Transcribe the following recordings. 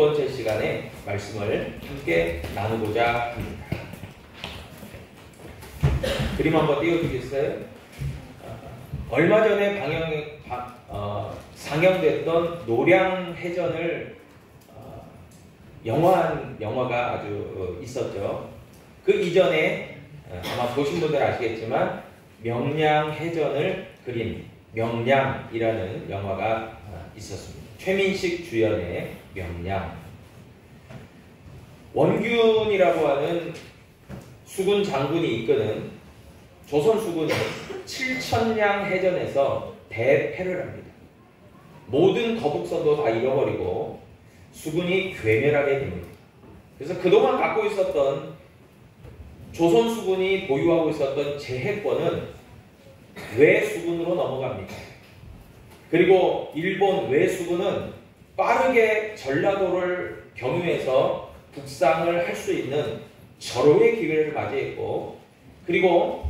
번째 시간에 말씀을 함께 나누고자 합니다. 그림 한번 띄워주겠어요? 얼마 전에 상영됐던 노량해전을 영화한 영화가 아주 있었죠. 그 이전에 아마 보신 분들 아시겠지만 명량해전을 그린 명량이라는 영화가 있었습니다. 최민식 주연의 명량. 원균이라고 하는 수군 장군이 이끄는 조선 수군이 7,000량 해전에서 대패를 합니다. 모든 거북선도 다 잃어버리고 수군이 괴멸하게 됩니다. 그래서 그동안 갖고 있었던 조선 수군이 보유하고 있었던 제해권은 외수군으로 넘어갑니다. 그리고 일본 외수군은 빠르게 전라도를 경유해서 북상을 할 수 있는 절호의 기회를 맞이했고, 그리고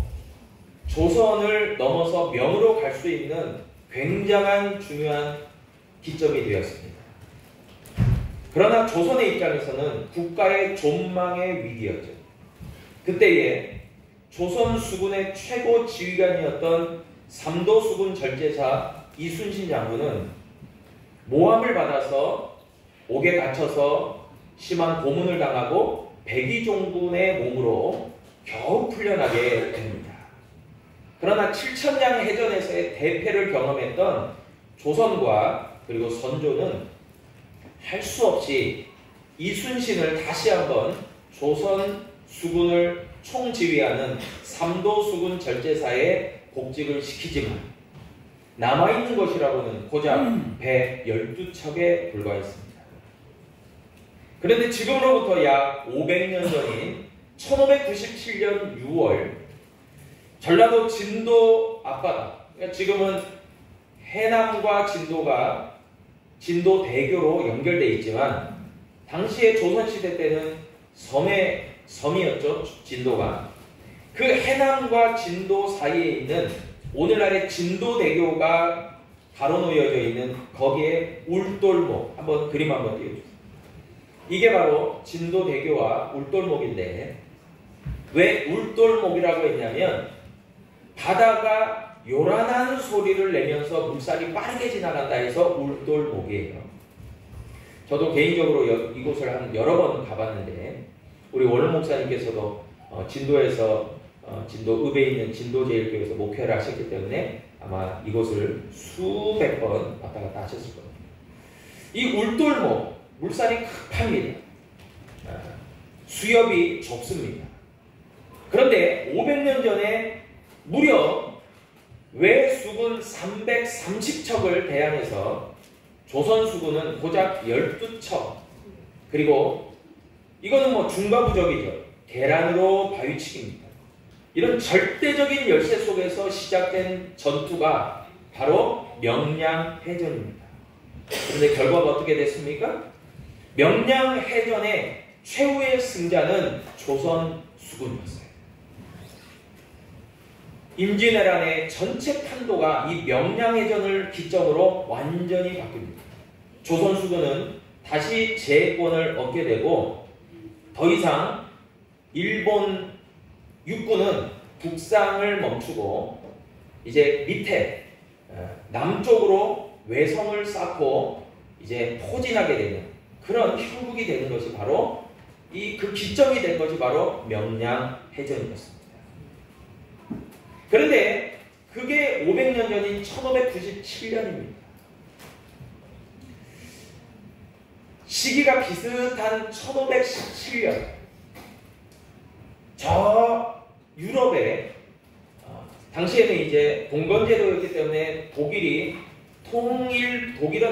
조선을 넘어서 명으로 갈 수 있는 굉장한 중요한 기점이 되었습니다. 그러나 조선의 입장에서는 국가의 존망의 위기였죠. 그때에 조선 수군의 최고 지휘관이었던 삼도수군 절제사 이순신 장군은 모함을 받아서 옥에 갇혀서 심한 고문을 당하고 백의종군의 몸으로 겨우 풀려나게 됩니다. 그러나 7,000량 해전에서의 대패를 경험했던 조선과 그리고 선조는 할 수 없이 이순신을 다시 한번 조선 수군을 총지휘하는 삼도수군 절제사에 복직을 시키지만 남아있는 것이라고는 고작 배 12척에 불과했습니다. 그런데 지금으로부터 약 500년 전인 1597년 6월 전라도 진도 앞바다, 그러니까 지금은 해남과 진도가 진도대교로 연결되어 있지만 당시에 조선시대 때는 섬이었죠. 진도가. 그 해남과 진도 사이에 있는 오늘날의 진도대교가 가로놓여져 있는 거기에 울돌목, 한번 그림 한번 띄워주세요. 이게 바로 진도대교와 울돌목인데, 왜 울돌목이라고 했냐면 바다가 요란한 소리를 내면서 물살이 빠르게 지나간다 해서 울돌목이에요. 저도 개인적으로 이곳을 여러 번 가봤는데, 우리 원로 목사님께서도 진도에서 진도 읍에 있는 진도제일교회에서 목회를 하셨기 때문에 아마 이곳을 수백 번 왔다 갔다 하셨을 겁니다. 이 울돌목, 물살이 급합니다. 수협이 좁습니다. 그런데 500년 전에 무려 외수군 330척을 대항해서 조선 수군은 고작 12척, 그리고 이거는 뭐 중과부적이죠. 계란으로 바위치기입니다. 이런 절대적인 열세 속에서 시작된 전투가 바로 명량해전입니다. 그런데 결과가 어떻게 됐습니까? 명량해전의 최후의 승자는 조선 수군이었어요. 임진왜란의 전체 판도가 이 명량해전을 기점으로 완전히 바뀝니다. 조선 수군은 다시 제해권을 얻게 되고 더 이상 일본 육군은 북상을 멈추고 이제 밑에 남쪽으로 외성을 쌓고 이제 포진하게 되는 그런 형국이 되는 것이 바로 그 기점이 된 것이 바로 명량해전이었습니다. 그런데 그게 500년 전인 1597년입니다. 시기가 비슷한 1517년 저 유럽에 당시에는 이제 봉건제도였기 때문에 독일은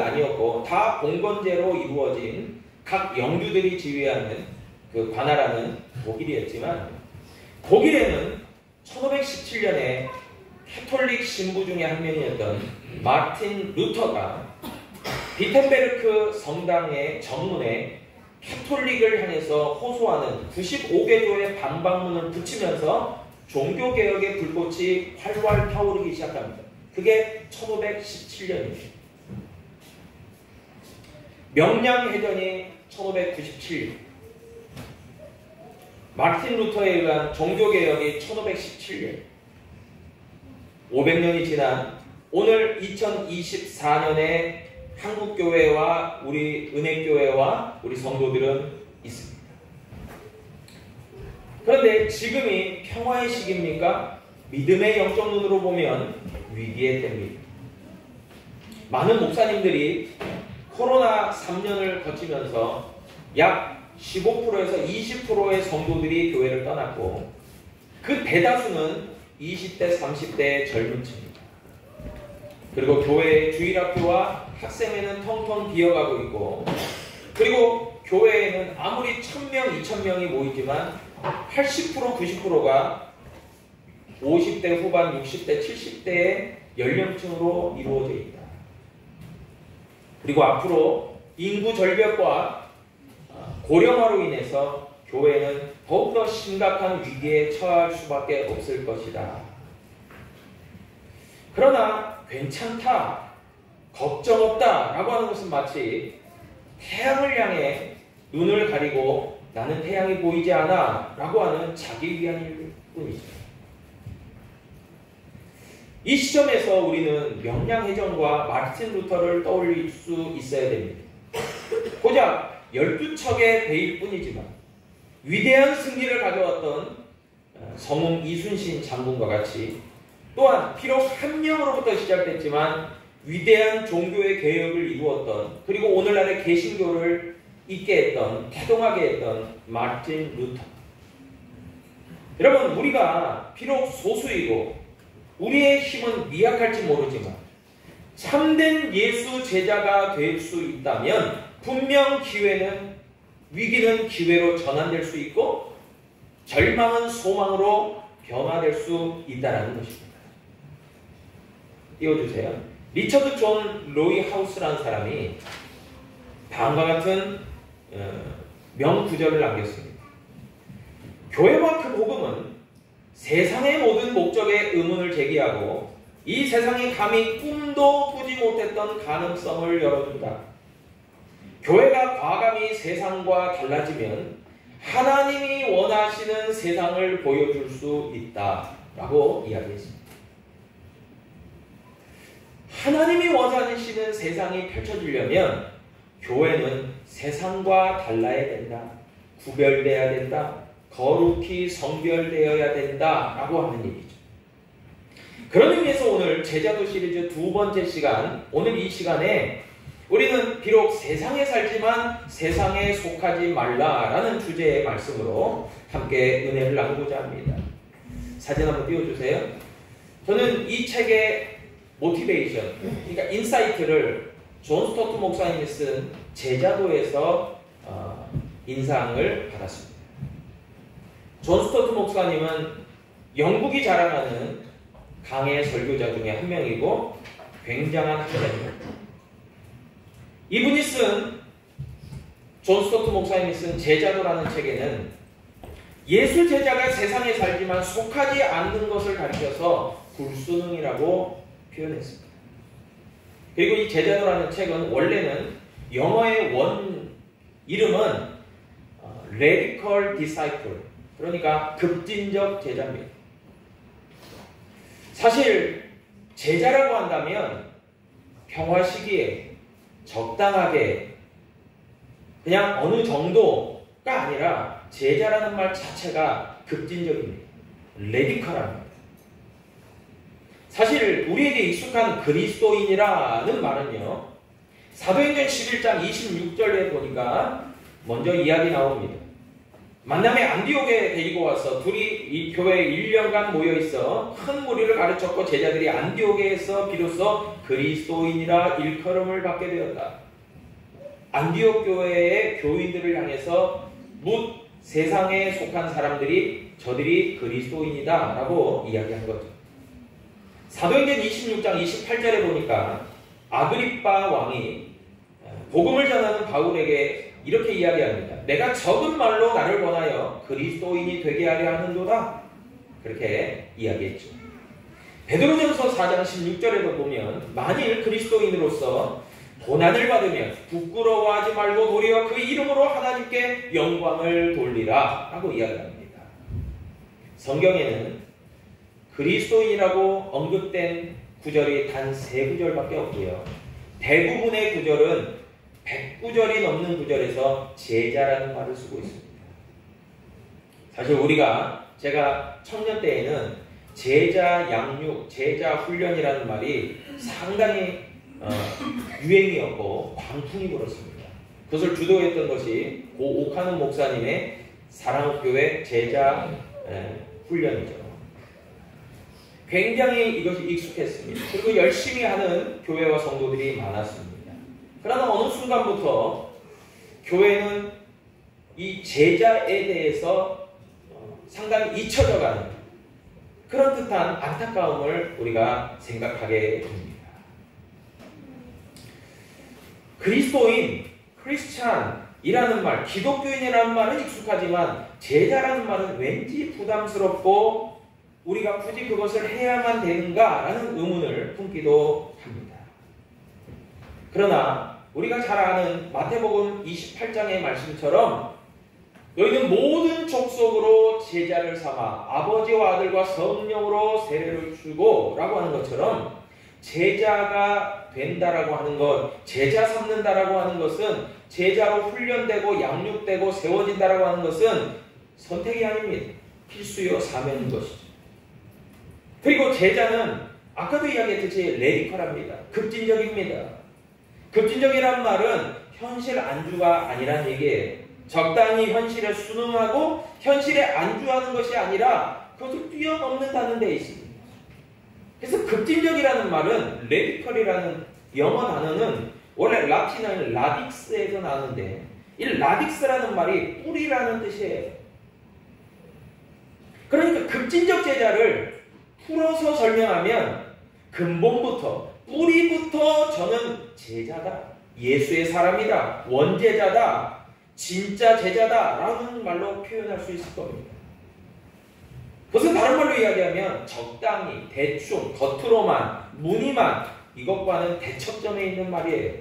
아니었고 다 봉건제로 이루어진 각 영주들이 지휘하는 그 관할하는 독일이었지만, 독일에는 1517년에 캐톨릭 신부 중에 한 명이었던 마틴 루터가 비텐베르크 성당의 정문에 캐톨릭을 향해서 호소하는 95개조의 방방문을 붙이면서 종교개혁의 불꽃이 활활 타오르기 시작합니다. 그게 1517년입니다. 명량해전이 1597년. 마틴 루터에 의한 종교개혁이 1517년. 500년이 지난 오늘 2024년에 한국교회와 우리 은혜교회와 우리 성도들은 있습니다. 그런데 지금이 평화의 시기입니까? 믿음의 영적 눈으로 보면 위기의 때입니다. 많은 목사님들이 코로나 3년을 거치면서 약 15%에서 20%의 성도들이 교회를 떠났고 그 대다수는 20대, 30대의 젊은 층입니다. 그리고 교회의 주일학교와 학생회는 텅텅 비어가고 있고 그리고 교회에는 아무리 1000명, 2000명이 모이지만 80%, 90%가 50대 후반, 60대, 70대의 연령층으로 이루어져 있다. 그리고 앞으로 인구 절벽과 고령화로 인해서 교회는 더욱더 심각한 위기에 처할 수밖에 없을 것이다. 그러나 괜찮다, 걱정 없다 라고 하는 것은 마치 태양을 향해 눈을 가리고 나는 태양이 보이지 않아 라고 하는 자기 위안일 뿐이죠. 이 시점에서 우리는 명량해전과 마르틴 루터를 떠올릴 수 있어야 됩니다. 고작 12척의 배일 뿐이지만 위대한 승리를 가져왔던 성웅 이순신 장군과 같이 또한 비록 한 명으로부터 시작됐지만 위대한 종교의 개혁을 이루었던 그리고 오늘날의 개신교를 있게 했던 태동하게 했던 마르틴 루터. 여러분, 우리가 비록 소수이고 우리의 힘은 미약할지 모르지만 참된 예수 제자가 될 수 있다면 분명 위기는 기회로 전환될 수 있고 절망은 소망으로 변화될 수 있다는 것입니다. 띄워주세요. 리처드 존 로이 하우스라는 사람이 다음과 같은 명구절을 남겼습니다. 교회와 그 복음은 세상의 모든 목적에 의문을 제기하고 이 세상이 감히 꿈도 꾸지 못했던 가능성을 열어준다. 교회가 과감히 세상과 달라지면 하나님이 원하시는 세상을 보여줄 수 있다라고 이야기했습니다. 하나님이 원하시는 세상이 펼쳐지려면 교회는 세상과 달라야 된다. 구별되어야 된다. 거룩히 성별되어야 된다라고 하는 얘기죠. 그런 의미에서 오늘 제자도 시리즈 두 번째 시간, 오늘 이 시간에 우리는 비록 세상에 살지만 세상에 속하지 말라라는 주제의 말씀으로 함께 은혜를 나누고자 합니다. 사진 한번 띄워주세요. 저는 이 책의 모티베이션, 그러니까 인사이트를 존 스토트 목사님이 쓴 제자도에서 인상을 받았습니다. 존 스토트 목사님은 영국이 자랑하는 강해 설교자 중에 한 명이고 굉장한 학자입니다. 이분이 쓴 존 스토트 목사님이 쓴 제자도라는 책에는 예수 제자가 세상에 살지만 속하지 않는 것을 가리켜서 불순응이라고 표현했습니다. 그리고 이 제자도라는 책은 원래는 영어의 원 이름은 Radical Disciple, 그러니까 급진적 제자입니다. 사실 제자라고 한다면 평화 시기에 적당하게 그냥 어느 정도가 아니라 제자라는 말 자체가 급진적입니다. 레디컬합니다. 사실 우리에게 익숙한 그리스도인이라는 말은요, 사도행전 11장 26절에 보니까 먼저 이야기 나옵니다. 만남의 안디옥에 데리고 와서 둘이 이 교회에 1년간 모여있어 큰 무리를 가르쳤고 제자들이 안디옥에서 비로소 그리스도인이라 일컬음을 받게 되었다. 안디옥 교회의 교인들을 향해서 묻 세상에 속한 사람들이 저들이 그리스도인이다 라고 이야기한 거죠. 사도행전 26장 28절에 보니까 아그리빠 왕이 복음을 전하는 바울에게 이렇게 이야기합니다. 내가 적은 말로 나를 권하여 그리스도인이 되게 하려 하는도다. 그렇게 이야기했죠. 베드로전서 4장 16절에도 보면 만일 그리스도인으로서 고난을 받으면 부끄러워하지 말고 도리어 그 이름으로 하나님께 영광을 돌리라 라고 이야기합니다. 성경에는 그리스도인이라고 언급된 구절이 단 3구절밖에 없고요. 대부분의 구절은 100구절이 넘는 구절에서 제자라는 말을 쓰고 있습니다. 사실 제가 청년 때에는 제자 양육, 제자 훈련이라는 말이 상당히 유행이었고 광풍이 불었습니다. 그것을 주도했던 것이 고 오카노 목사님의 사랑교회 제자 훈련이죠. 굉장히 이것이 익숙했습니다. 그리고 열심히 하는 교회와 성도들이 많았습니다. 그러나 어느 순간부터 교회는 이 제자에 대해서 상당히 잊혀져가는 그런 듯한 안타까움을 우리가 생각하게 됩니다. 그리스도인, 크리스찬이라는 말, 기독교인이라는 말은 익숙하지만 제자라는 말은 왠지 부담스럽고 우리가 굳이 그것을 해야만 되는가라는 의문을 품기도 합니다. 그러나 우리가 잘 아는 마태복음 28장의 말씀처럼 너희는 모든 족속으로 제자를 삼아 아버지와 아들과 성령으로 세례를 주고 라고 하는 것처럼 제자가 된다라고 하는 것, 제자 삼는다라고 하는 것은 제자로 훈련되고 양육되고 세워진다라고 하는 것은 선택이 아닙니다. 필수요 사명인 것이죠. 그리고 제자는 아까도 이야기했듯이 레디컬합니다. 급진적입니다. 급진적이란 말은 현실 안주가 아니란 얘기예요. 적당히 현실에 순응하고 현실에 안주하는 것이 아니라 그것을 뛰어넘는다는 데 있습니다. 그래서 급진적이라는 말은 레디컬이라는 영어 단어는 원래 라틴어는 라딕스에서 나오는데 이 라딕스라는 말이 뿌리라는 뜻이에요. 그러니까 급진적 제자를 풀어서 설명하면 근본부터 뿌리부터 저는 제자다, 예수의 사람이다, 원제자다, 진짜 제자다 라는 말로 표현할 수 있을 겁니다. 그것은 다른 말로 이야기하면 적당히, 대충, 겉으로만, 무늬만 이것과는 대척점에 있는 말이에요.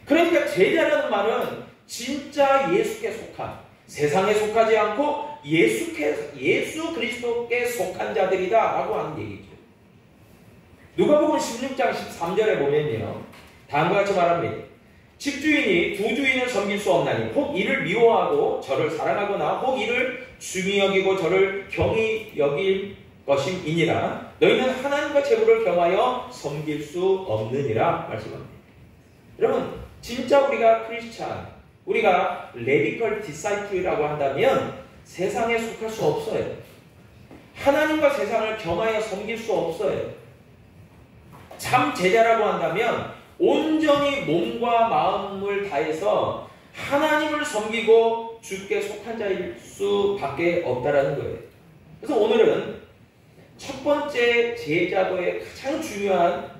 그러니까 제자라는 말은 진짜 예수께 속한, 세상에 속하지 않고 예수 그리스도께 속한 자들이다 라고 하는 얘기죠. 누가복음 16장 13절에 보면요, 다음과 같이 말합니다. 집주인이 두 주인을 섬길 수 없나니 혹 이를 미워하고 저를 사랑하거나 혹 이를 중히 여기고 저를 경히 여길 것임이니라. 너희는 하나님과 재물을 겸하여 섬길 수 없느니라 말씀합니다. 여러분, 진짜 우리가 크리스찬, 우리가 레디컬 디사이플이라고 한다면 세상에 속할 수 없어요. 하나님과 세상을 겸하여 섬길 수 없어요. 참 제자라고 한다면 온전히 몸과 마음을 다해서 하나님을 섬기고 주께 속한 자일 수밖에 없다라는 거예요. 그래서 오늘은 첫 번째 제자도의 가장 중요한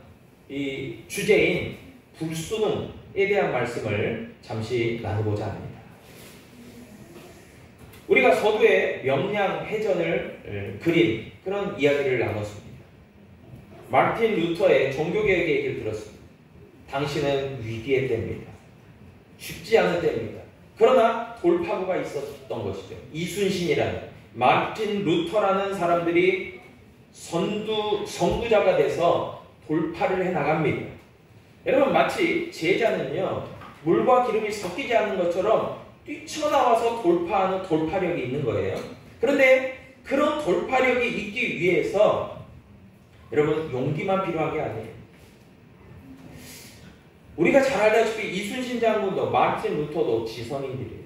이 주제인 불순응에 대한 말씀을 잠시 나누고자 합니다. 우리가 서두에 명량해전을 그린 그런 이야기를 나눴습니다. 마틴 루터의 종교개혁 얘기를 들었습니다. 당신은 위기의 때입니다. 쉽지 않은 때입니다. 그러나 돌파구가 있었던 것이죠. 이순신이라는 마틴 루터라는 사람들이 선구자가 돼서 돌파를 해나갑니다. 여러분, 마치 제자는요, 물과 기름이 섞이지 않는 것처럼 뛰쳐나와서 돌파하는 돌파력이 있는 거예요. 그런데 그런 돌파력이 있기 위해서 여러분, 용기만 필요한 게 아니에요. 우리가 잘 알다시피 이순신 장군도 마틴 루터도 지성인들이에요.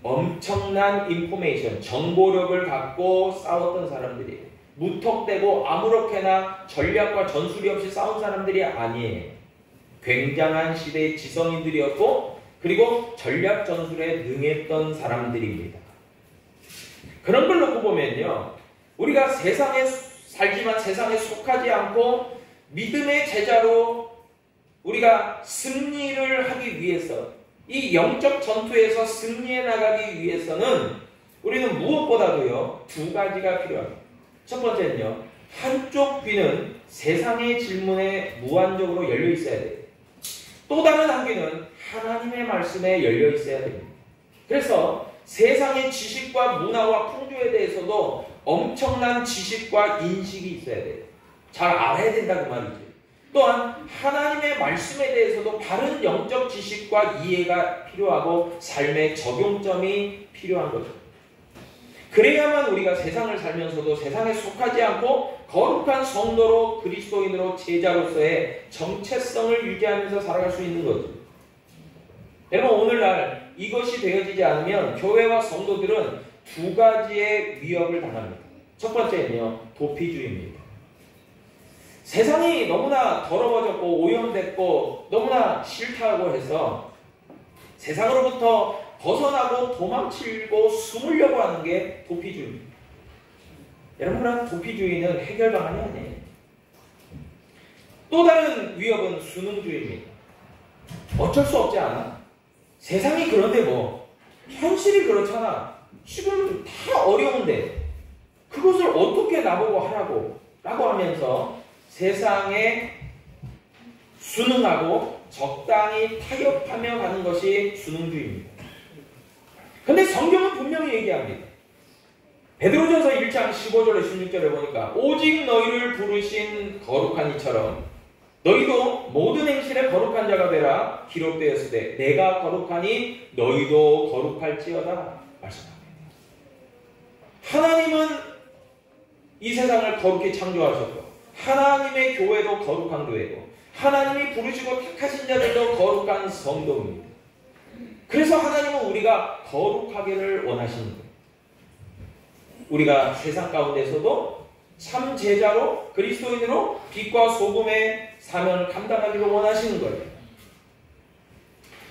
엄청난 인포메이션, 정보력을 갖고 싸웠던 사람들이에요. 무턱대고 아무렇게나 전략과 전술이 없이 싸운 사람들이 아니에요. 굉장한 시대의 지성인들이었고 그리고 전략 전술에 능했던 사람들입니다. 그런 걸 놓고 보면요, 우리가 세상에 살지만 세상에 속하지 않고 믿음의 제자로 우리가 승리를 하기 위해서, 이 영적 전투에서 승리해 나가기 위해서는 우리는 무엇보다도요, 두 가지가 필요합니다. 첫 번째는요, 한쪽 귀는 세상의 질문에 무한적으로 열려 있어야 돼요. 또 다른 한계는 하나님의 말씀에 열려 있어야 됩니다. 그래서 세상의 지식과 문화와 풍조에 대해서도 엄청난 지식과 인식이 있어야 돼요. 잘 알아야 된다고 말이죠. 또한 하나님의 말씀에 대해서도 바른 영적 지식과 이해가 필요하고 삶의 적용점이 필요한 거죠. 그래야만 우리가 세상을 살면서도 세상에 속하지 않고 거룩한 성도로 그리스도인으로 제자로서의 정체성을 유지하면서 살아갈 수 있는 거죠. 여러분, 오늘날 이것이 되어지지 않으면 교회와 성도들은 두 가지의 위협을 당합니다. 첫 번째는요, 도피주의입니다. 세상이 너무나 더러워졌고 오염됐고 너무나 싫다고 해서 세상으로부터 벗어나고 도망치고 숨으려고 하는 게 도피주의입니다. 여러분, 도피주의는 해결 방안이 아니에요. 또 다른 위협은 순응주의입니다. 어쩔 수 없지 않아? 세상이 그런데 뭐 현실이 그렇잖아. 지금 다 어려운데 그것을 어떻게 나보고 하라고 라고 하면서 세상에 순응하고 적당히 타협하며 가는 것이 순응주의입니다. 근데 성경은 분명히 얘기합니다. 베드로전서 1장 15절에 16절에 보니까 오직 너희를 부르신 거룩한 이처럼 너희도 모든 행실에 거룩한 자가 되라 기록되었을 때 내가 거룩하니 너희도 거룩할지어다 말씀합니다. 하나님은 이 세상을 거룩히 창조하셨고 하나님의 교회도 거룩한 교회고 하나님이 부르시고 택하신 자들도 거룩한 성도입니다. 그래서 하나님은 우리가 거룩하기를 원하시는 거예요. 우리가 세상 가운데서도 참 제자로 그리스도인으로 빛과 소금의 사명을 감당하기를 원하시는 거예요.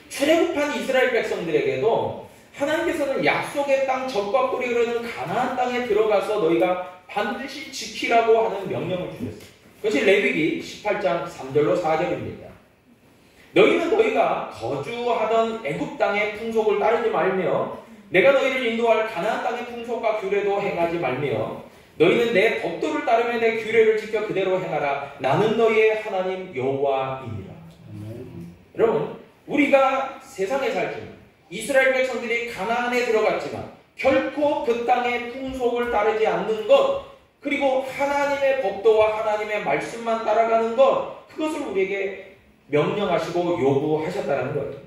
출애굽한 이스라엘 백성들에게도 하나님께서는 약속의 땅 젖과 꿀이 흐르는 가나안 땅에 들어가서 너희가 반드시 지키라고 하는 명령을 주셨어요. 그것이 레위기 18장 3절로 4절입니다. 너희는 너희가 거주하던 애굽 땅의 풍속을 따르지 말며 내가 너희를 인도할 가나안 땅의 풍속과 규례도 행하지 말며 너희는 내 법도를 따르며 내 규례를 지켜 그대로 행하라. 나는 너희의 하나님 여호와이니라. 여러분, 우리가 세상에 살지만 이스라엘 백성들이 가나안에 들어갔지만 결코 그 땅의 풍속을 따르지 않는 것, 그리고 하나님의 법도와 하나님의 말씀만 따라가는 것, 그것을 우리에게 명령하시고 요구하셨다는 거예요.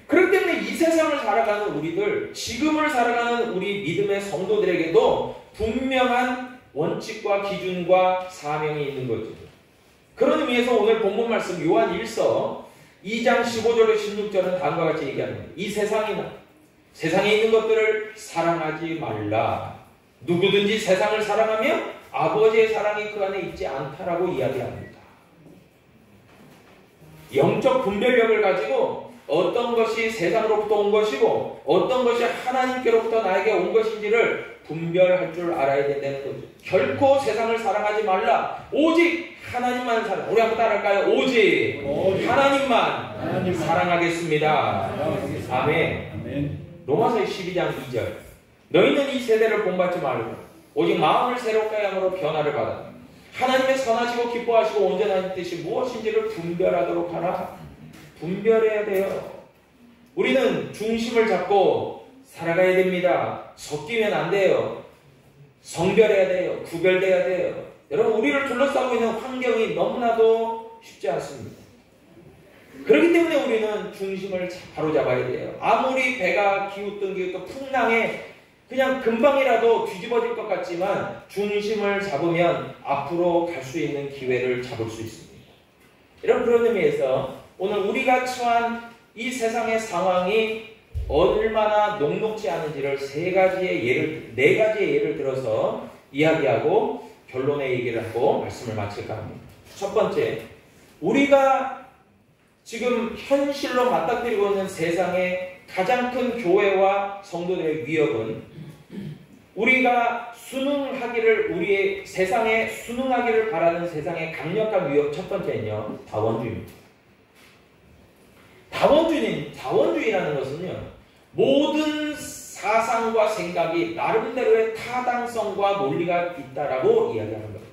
그렇기 때문에 이 세상을 살아가는 우리들, 지금을 살아가는 우리 믿음의 성도들에게도 분명한 원칙과 기준과 사명이 있는 거죠. 그런 의미에서 오늘 본문 말씀 요한 1서 2장 15절로 16절은 다음과 같이 얘기합니다. 이 세상에 있는 것들을 사랑하지 말라. 누구든지 세상을 사랑하며 아버지의 사랑이 그 안에 있지 않다라고 이야기합니다. 영적 분별력을 가지고 어떤 것이 세상으로부터 온 것이고 어떤 것이 하나님께로부터 나에게 온 것인지를 분별할 줄 알아야 된다는 거죠. 결코 세상을 사랑하지 말라. 오직 하나님만 사랑. 우리 한번 따라할까요? 오직 하나님만 사랑하겠습니다. 아멘. 로마서 12장 2절. 너희는 이 세대를 본받지 말고 오직 마음을 새롭게 함으로 변화를 받아 하나님의 선하시고 기뻐하시고 온전한 뜻이 무엇인지를 분별하도록 하라. 분별해야 돼요. 우리는 중심을 잡고 살아가야 됩니다. 섞이면 안 돼요. 성별해야 돼요. 구별돼야 돼요. 여러분, 우리를 둘러싸고 있는 환경이 너무나도 쉽지 않습니다. 그렇기 때문에 우리는 중심을 바로잡아야 돼요. 아무리 배가 기웃던 풍랑에 그냥 금방이라도 뒤집어질 것 같지만 중심을 잡으면 앞으로 갈 수 있는 기회를 잡을 수 있습니다. 여러분, 그런 의미에서 오늘 우리가 처한 이 세상의 상황이 얼마나 녹록지 않은지를 네 가지의 예를 들어서 이야기하고 결론의 얘기를 하고 말씀을 마칠까 합니다. 첫 번째, 우리가 지금 현실로 맞닥뜨리고 있는 세상의 가장 큰 교회와 성도들의 위협은 우리가 우리의 세상에 순응하기를 바라는 세상의 강력한 위협 첫 번째는요, 다원주의입니다. 다원주의라는 것은요, 모든 사상과 생각이 나름대로의 타당성과 논리가 있다라고 이야기하는 겁니다.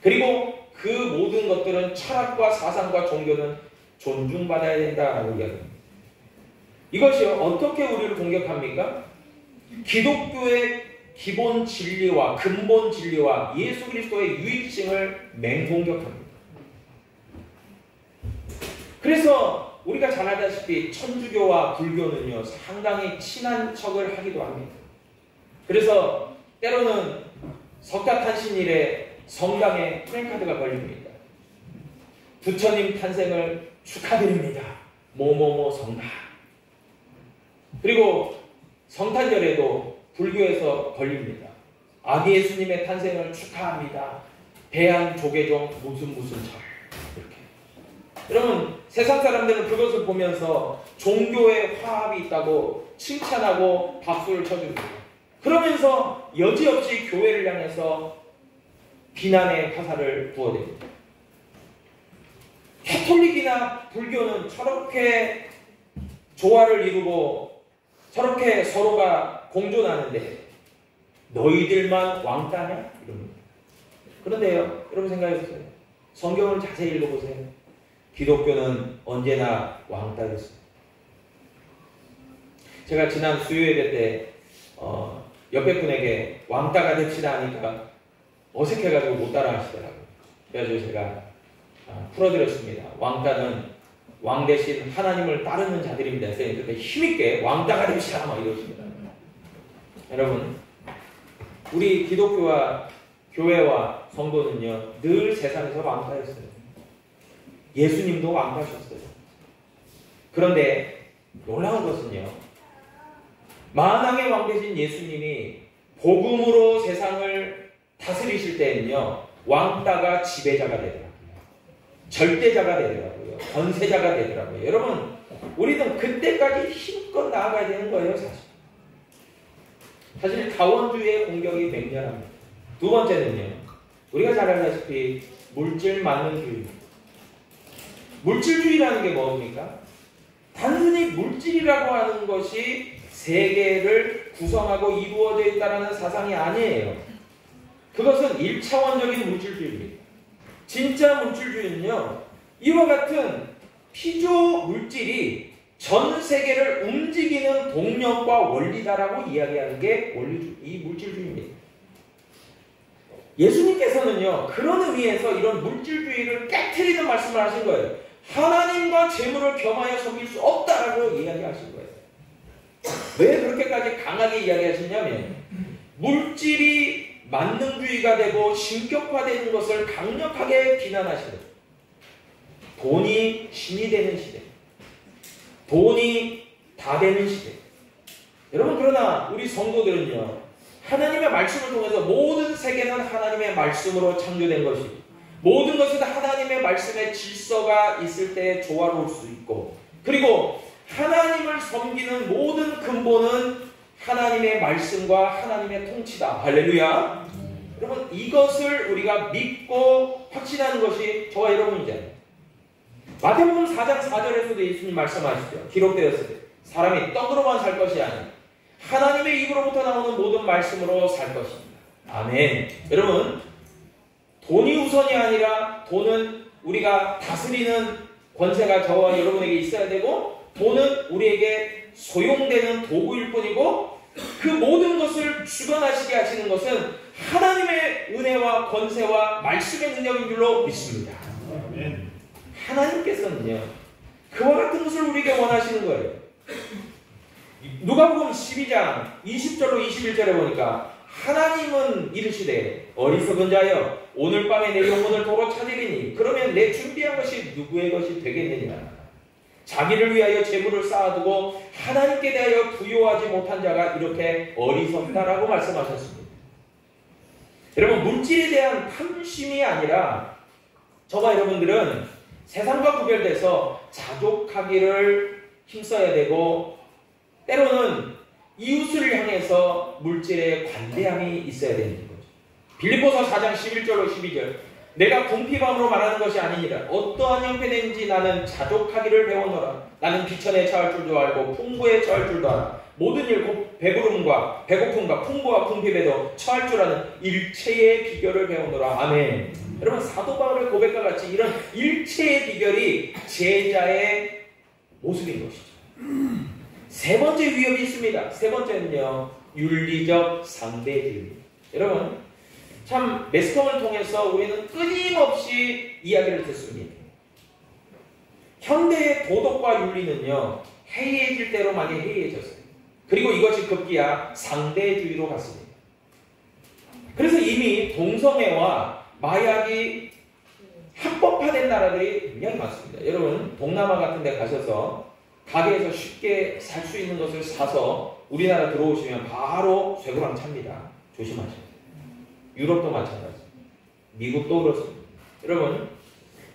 그리고 그 모든 것들은 철학과 사상과 종교는 존중받아야 된다라고 이야기합니다. 이것이 어떻게 우리를 공격합니까? 기독교의 기본 진리와 근본 진리와 예수 그리스도의 유일성을 맹공격합니다. 그래서 우리가 잘 알다시피 천주교와 불교는요 상당히 친한 척을 하기도 합니다. 그래서 때로는 석가탄신일에 성당에 플래카드가 걸립니다. 부처님 탄생을 축하드립니다. 뭐뭐뭐 성당. 그리고 성탄절에도 불교에서 걸립니다. 아기 예수님의 탄생을 축하합니다. 대한 조계종 무슨 절. 이렇게. 여러분 세상 사람들은 그것을 보면서 종교의 화합이 있다고 칭찬하고 박수를 쳐줍니다. 그러면서 여지없이 교회를 향해서 비난의 화살을 부어댑니다. 가톨릭이나 불교는 저렇게 조화를 이루고 저렇게 서로가 공존하는데 너희들만 왕따냐? 이럽니다. 그런데요, 여러분 생각해보세요. 성경을 자세히 읽어보세요. 기독교는 언제나 왕따였어요. 제가 지난 수요예배 때 옆에 분에게 왕따가 됩시다 하니까 어색해가지고 못 따라 하시더라고요. 그래가지고 제가 풀어드렸습니다. 왕따는 왕 대신 하나님을 따르는 자들입니다. 그때 힘있게 왕따가 됩시다 막 이러십니다. 여러분 우리 기독교와 교회와 성도는요 늘 세상에서 왕따였어요. 예수님도 왕따셨어요. 그런데 놀라운 것은요 만왕의 왕 대신 예수님이 복음으로 세상을 다스리실 때는요 왕따가 지배자가 되더라고요. 절대자가 되더라고요. 권세자가 되더라고요. 여러분 우리는 그때까지 힘껏 나아가야 되는 거예요. 사실 다원주의의 공격이 맹렬합니다. 두 번째는요 우리가 잘 알다시피 물질 만능주의입니다. 물질주의라는 게 뭡니까? 단순히 물질이라고 하는 것이 세계를 구성하고 이루어져 있다는 사상이 아니에요. 그것은 1차원적인 물질주의입니다. 진짜 물질주의는요 이와 같은 피조 물질이 전 세계를 움직이는 동력과 원리다라고 이야기하는 게 이 물질주의입니다. 예수님께서는요 그런 의미에서 이런 물질주의를 깨트리는 말씀을 하신 거예요. 하나님과 재물을 겸하여 섬길 수 없다라고 이야기하신 거예요. 왜 그렇게까지 강하게 이야기하시냐면 물질이 만능주의가 되고 신격화되는 것을 강력하게 비난하시는 돈이 신이 되는 시대, 돈이 다 되는 시대. 여러분 그러나 우리 성도들은요 하나님의 말씀을 통해서 모든 세계는 하나님의 말씀으로 창조된 것이고 모든 것은 하나님의 말씀의 질서가 있을 때 조화로울 수 있고 그리고 하나님을 섬기는 모든 근본은 하나님의 말씀과 하나님의 통치다. 할렐루야. 여러분 이것을 우리가 믿고 확신하는 것이 저와 여러분이잖아요. 마태복음 4장 4절에서도 예수님 말씀하시죠. 기록되었을 때 사람이 떡으로만 살 것이 아니라 하나님의 입으로부터 나오는 모든 말씀으로 살 것입니다. 아멘. 여러분 돈이 우선이 아니라 돈은 우리가 다스리는 권세가 저와 여러분에게 있어야 되고 돈은 우리에게 소용되는 도구일 뿐이고 그 모든 것을 주관하시게 하시는 것은 하나님의 은혜와 권세와 말씀의 능력인 줄로 믿습니다. 아멘. 하나님께서는요 그와 같은 것을 우리에게 원하시는 거예요. 누가복음 12장 20절로 21절에 보니까 하나님은 이르시되 어리석은 자여 오늘 밤에 내 영혼을 도로 찾으리니 그러면 내 준비한 것이 누구의 것이 되겠느냐. 자기를 위하여 재물을 쌓아두고 하나님께 대하여 부요하지 못한 자가 이렇게 어리석다라고 말씀하셨습니다. 여러분 물질에 대한 탐심이 아니라 저와 여러분들은 세상과 구별돼서 자족하기를 힘써야 되고 때로는 이웃을 향해서 물질에 관대함이 있어야 되는 거죠. 빌립보서 4장 11절로 12절 내가 궁핍함으로 말하는 것이 아니니라. 어떠한 형편인지 나는 자족하기를 배웠노라. 나는 비천에 처할 줄도 알고 풍부에 처할 줄도 알아. 모든 일 곧 배고픔과 풍부와 궁핍에도 처할 줄 아는 일체의 비결을 배우노라. 아멘. 여러분 사도 바울의 고백과 같이 이런 일체의 비결이 제자의 모습인 것이죠. 세 번째 위협이 있습니다. 세 번째는요, 윤리적 상대주의. 여러분 참 매스컴을 통해서 우리는 끊임없이 이야기를 듣습니다. 현대의 도덕과 윤리는요, 해이해질 대로 많이 해이해졌어요. 그리고 이것이 급기야 상대주의로 갔습니다. 그래서 이미 동성애와 마약이 합법화된 나라들이 굉장히 많습니다. 여러분 동남아 같은 데 가셔서 가게에서 쉽게 살 수 있는 것을 사서 우리나라 들어오시면 바로 쇠고랑 찹니다. 조심하셔야 돼요. 유럽도 마찬가지입니다. 미국도 그렇습니다. 여러분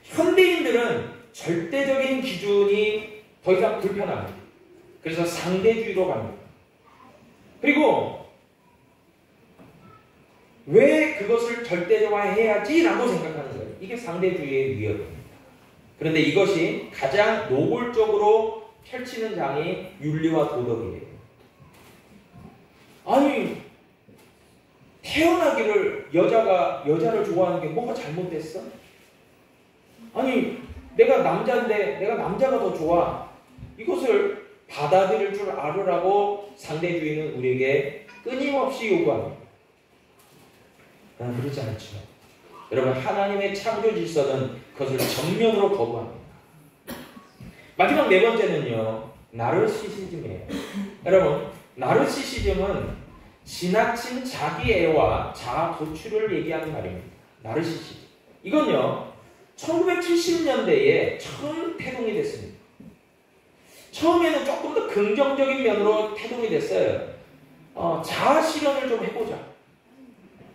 현대인들은 절대적인 기준이 더 이상 불편합니다. 그래서 상대주의로 갑니다. 그리고 왜 그것을 절대화해야지? 라고 생각하는 거예요. 이게 상대주의의 위협입니다. 그런데 이것이 가장 노골적으로 펼치는 장이 윤리와 도덕이에요. 아니 태어나기를 여자가 여자를 좋아하는 게 뭐가 잘못됐어? 아니 내가 남자인데 내가 남자가 더 좋아. 이것을 받아들일 줄 알으라고 상대주의는 우리에게 끊임없이 요구합니다. 그러지 않죠. 여러분 하나님의 창조 질서는 그것을 정면으로 거부합니다. 마지막 네 번째는요, 나르시시즘이에요. 여러분 나르시시즘은 지나친 자기애와 자아 도출을 얘기하는 말입니다. 나르시시즘. 이건요 1970년대에 처음 태동이 됐습니다. 처음에는 조금 더 긍정적인 면으로 태동이 됐어요. 자아 실현을 좀 해보자.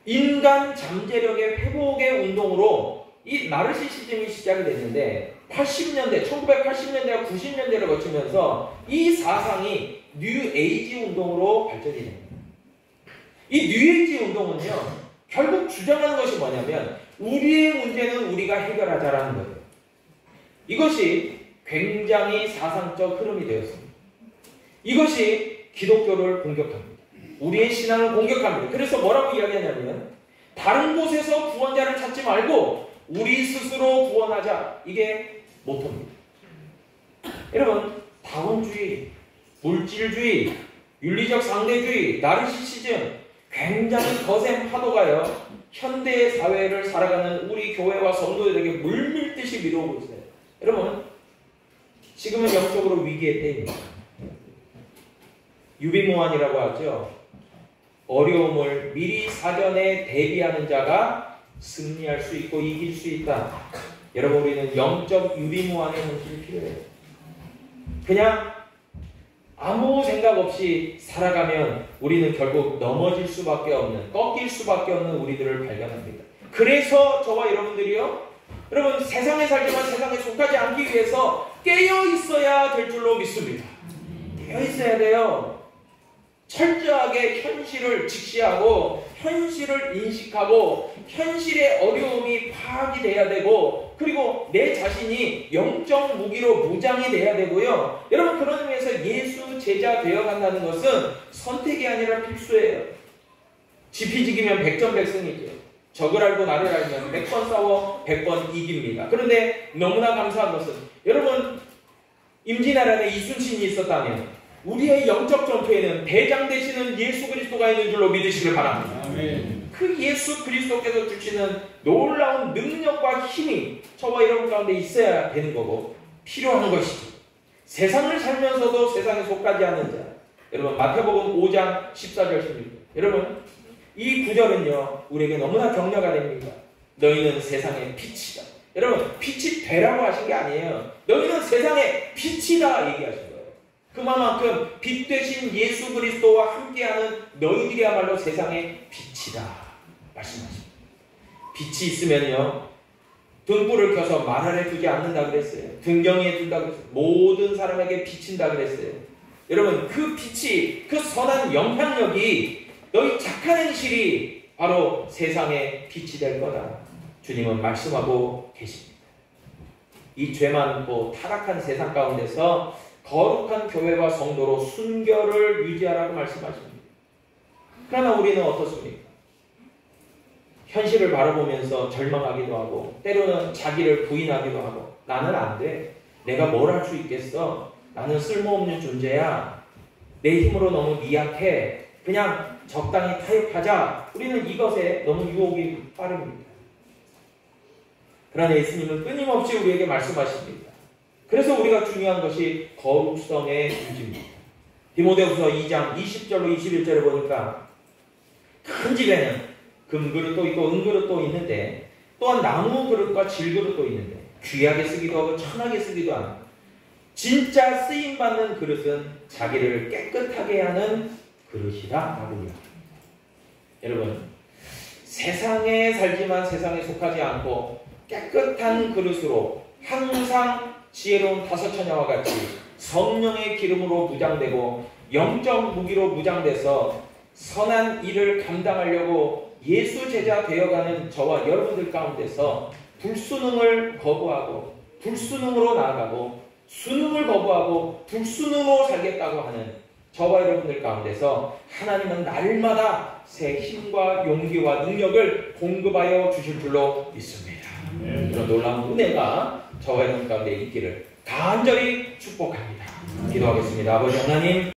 인간 잠재력의 회복의 운동으로 이 나르시시즘이 시작이 됐는데 80년대, 1980년대와 90년대를 거치면서 이 사상이 뉴에이지 운동으로 발전이 됩니다. 이 뉴에이지 운동은요, 결국 주장하는 것이 뭐냐면 우리의 문제는 우리가 해결하자라는 거예요. 이것이 굉장히 사상적 흐름이 되었습니다. 이것이 기독교를 공격합니다. 우리의 신앙을 공격합니다. 그래서 뭐라고 이야기하냐면 다른 곳에서 구원자를 찾지 말고 우리 스스로 구원하자. 이게 모토입니다. 여러분 다원주의, 물질주의, 윤리적 상대주의, 나르시시즘 굉장히 거센 파도가요 현대의 사회를 살아가는 우리 교회와 성도들에게 물밀듯이 밀어오고 있어요. 여러분 지금은 영적으로 위기의 때입니다. 유비무환이라고 하죠. 어려움을 미리 사전에 대비하는 자가 승리할 수 있고 이길 수 있다. 여러분 우리는 영적 유비무환의 정신이 필요해요. 그냥 아무 생각 없이 살아가면 우리는 결국 넘어질 수밖에 없는, 꺾일 수밖에 없는 우리들을 발견합니다. 그래서 저와 여러분들이요, 여러분 세상에 살지만 세상에 속하지 않기 위해서 깨어 있어야 될 줄로 믿습니다. 깨어 있어야 돼요. 철저하게 현실을 직시하고 현실을 인식하고 현실의 어려움이 파악이 돼야 되고, 그리고 내 자신이 영적 무기로 무장이 돼야 되고요. 여러분 그런 의미에서 예수 제자 되어간다는 것은 선택이 아니라 필수예요. 지피지기면 백전백승이죠. 적을 알고 나를 알면 100번 싸워 100번 이깁니다. 그런데 너무나 감사한 것은 여러분 임진왜란에 이순신이 있었다면 우리의 영적 전투에는 대장 되시는 예수 그리스도가 있는 줄로 믿으시길 바랍니다. 아멘. 그 예수 그리스도께서 주시는 놀라운 능력과 힘이 저와 여러분 가운데 있어야 되는 거고 필요한 것이죠. 세상을 살면서도 세상에 속하지 않는 자. 여러분 마태복음 5장 14절 16절. 여러분 이 구절은요 우리에게 너무나 격려가 됩니다. 너희는 세상의 빛이다. 여러분 빛이 되라고 하신 게 아니에요. 너희는 세상의 빛이다 얘기하신 거예요. 그만큼 빛 되신 예수 그리스도와 함께하는 너희들이야말로 세상의 빛이다 말씀하십니다. 빛이 있으면요 등불을 켜서 말 아래 두지 않는다 그랬어요. 등경이에 둔다 그랬어요. 모든 사람에게 비친다 그랬어요. 여러분 그 빛이, 그 선한 영향력이 너희 착한 행실이 바로 세상의 빛이 될 거다. 주님은 말씀하고 계십니다. 이 죄 많고 타락한 세상 가운데서 거룩한 교회와 성도로 순결을 유지하라고 말씀하십니다. 그러나 우리는 어떻습니까? 현실을 바라보면서 절망하기도 하고 때로는 자기를 부인하기도 하고 나는 안 돼. 내가 뭘 할 수 있겠어. 나는 쓸모없는 존재야. 내 힘으로 너무 미약해. 그냥 적당히 타협하자. 우리는 이것에 너무 유혹이 빠릅니다. 그러나 예수님은 끊임없이 우리에게 말씀하십니다. 그래서 우리가 중요한 것이 거룩성의 유지입니다. 디모데후서 2장 20절로 21절에 보니까 큰 집에는 금그릇도 있고 은그릇도 있는데 또한 나무 그릇과 질그릇도 있는데 귀하게 쓰기도 하고 천하게 쓰기도 하는 진짜 쓰임받는 그릇은 자기를 깨끗하게 하는 그릇이다 라고 이야기합니다. 여러분, 세상에 살지만 세상에 속하지 않고 깨끗한 그릇으로 항상 지혜로운 다섯처녀와 같이 성령의 기름으로 무장되고 영적 무기로 무장돼서 선한 일을 감당하려고 예수 제자 되어가는 저와 여러분들 가운데서 불순응을 거부하고 불순응으로 나아가고 순응을 거부하고 불순응으로 살겠다고 하는 저와 여러분들 가운데서 하나님은 날마다 새 힘과 용기와 능력을 공급하여 주실 줄로 믿습니다. 이런 놀라운 은혜가 저와 여러분 가운데 있기를 간절히 축복합니다. 기도하겠습니다. 아버지 하나님,